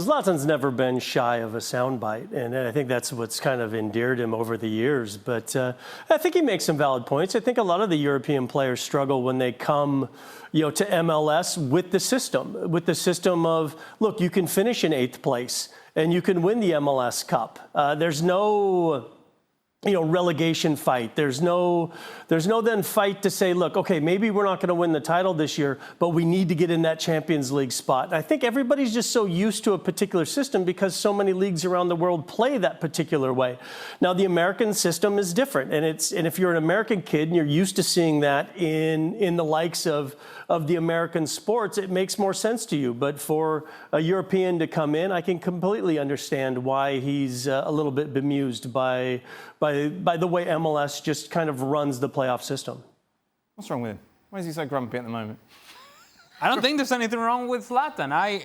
Zlatan's never been shy of a soundbite, and I think that's what's kind of endeared him over the years. But I think he makes some valid points. I think a lot of the European players struggle when they come, to MLS with the system of, look, you can finish in 8th place and you can win the MLS Cup. There's no relegation fight. There's no then fight to say, look, okay, maybe we're not going to win the title this year, but we need to get in that Champions League spot. I think everybody's just so used to a particular system because so many leagues around the world play that particular way. Now, the American system is different, and if you're an American kid and you're used to seeing that in the likes of the American sports, it makes more sense to you. But for a European to come in, I can completely understand why he's a little bit bemused by the way MLS just kind of runs the playoff system. What's wrong with him? Why is he so grumpy at the moment? I don't think there's anything wrong with Zlatan.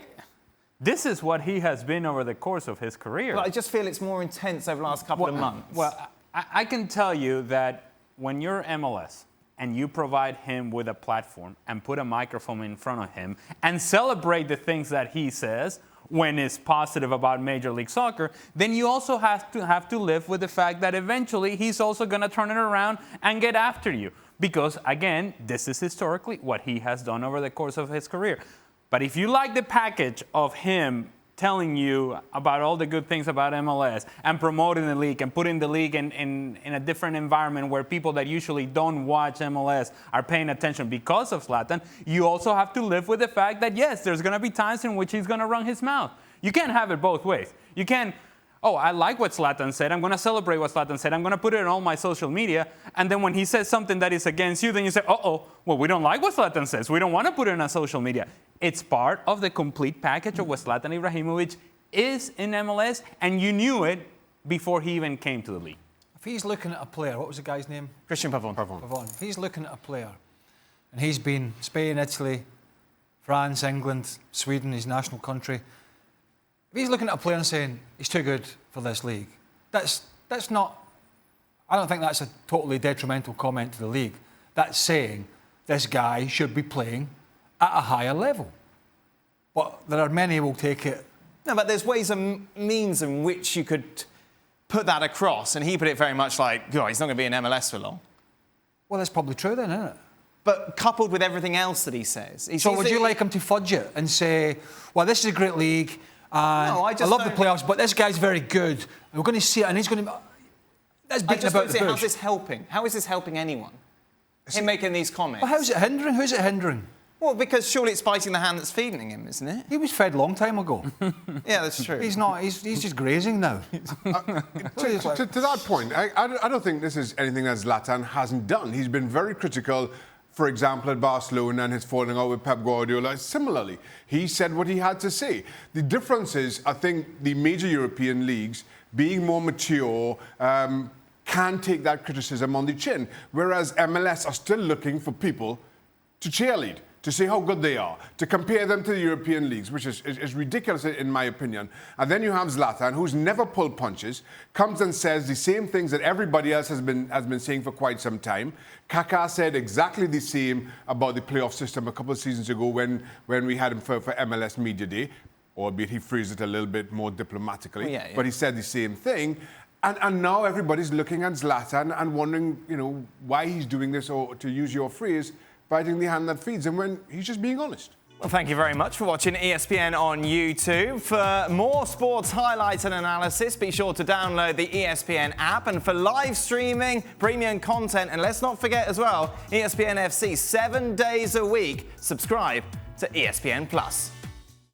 This is what he has been over the course of his career. Well, I just feel it's more intense over the last couple of months. Well, I can tell you that when you're MLS and you provide him with a platform and put a microphone in front of him and celebrate the things that he says when it's positive about Major League Soccer, then you also have to live with the fact that eventually he's also going to turn it around and get after you. Because, again, this is historically what he has done over the course of his career. But if you like the package of him telling you about all the good things about MLS and promoting the league and putting the league in a different environment where people that usually don't watch MLS are paying attention because of Zlatan, you also have to live with the fact that, yes, there's going to be times in which he's going to run his mouth. You can't have it both ways. You can't, I like what Zlatan said. I'm going to celebrate what Zlatan said. I'm going to put it on all my social media. And then when he says something that is against you, then you say, well, we don't like what Zlatan says. We don't want to put it on social media. It's part of the complete package of what Zlatan Ibrahimovic is in MLS, and you knew it before he even came to the league. If he's looking at a player, what was the guy's name? Christian Pavon. If he's looking at a player, and he's been Spain, Italy, France, England, Sweden, his national country, if he's looking at a player and saying, he's too good for this league, that's not, I don't think that's a totally detrimental comment to the league. That's saying this guy should be playing at a higher level. But there are many who will take it. No, but there's ways and means in which you could put that across, and he put it very much like, he's not going to be in MLS for long. Well, that's probably true then, isn't it? But coupled with everything else that he says. So would you like him to fudge it and say, well, this is a great league, and I love the playoffs, but this guy's very good, and we're going to see it, and he's going to... That's beating about the bush. How's this helping? How is this helping anyone? Him making these comments? Well, how's it hindering? Who's it hindering? Well, because surely it's biting the hand that's feeding him, isn't it? He was fed a long time ago. Yeah, that's true. He's not. He's just grazing now. To that point, I don't think this is anything that Zlatan hasn't done. He's been very critical, for example, at Barcelona and his falling out with Pep Guardiola. Similarly, he said what he had to say. The difference is, I think, the major European leagues, being more mature, can take that criticism on the chin, whereas MLS are still looking for people to cheerlead, to see how good they are, to compare them to the European leagues, which is ridiculous in my opinion. And then you have Zlatan, who's never pulled punches, comes and says the same things that everybody else has been saying for quite some time. Kaká said exactly the same about the playoff system a couple of seasons ago when we had him for MLS Media Day, albeit he phrased it a little bit more diplomatically. Yeah. But he said the same thing. And now everybody's looking at Zlatan and wondering, why he's doing this, or to use your phrase, biting the hand that feeds him when he's just being honest. Well, thank you very much for watching ESPN on YouTube. For more sports highlights and analysis, be sure to download the ESPN app. And for live streaming, premium content, and let's not forget as well, ESPNFC 7 days a week. Subscribe to ESPN+.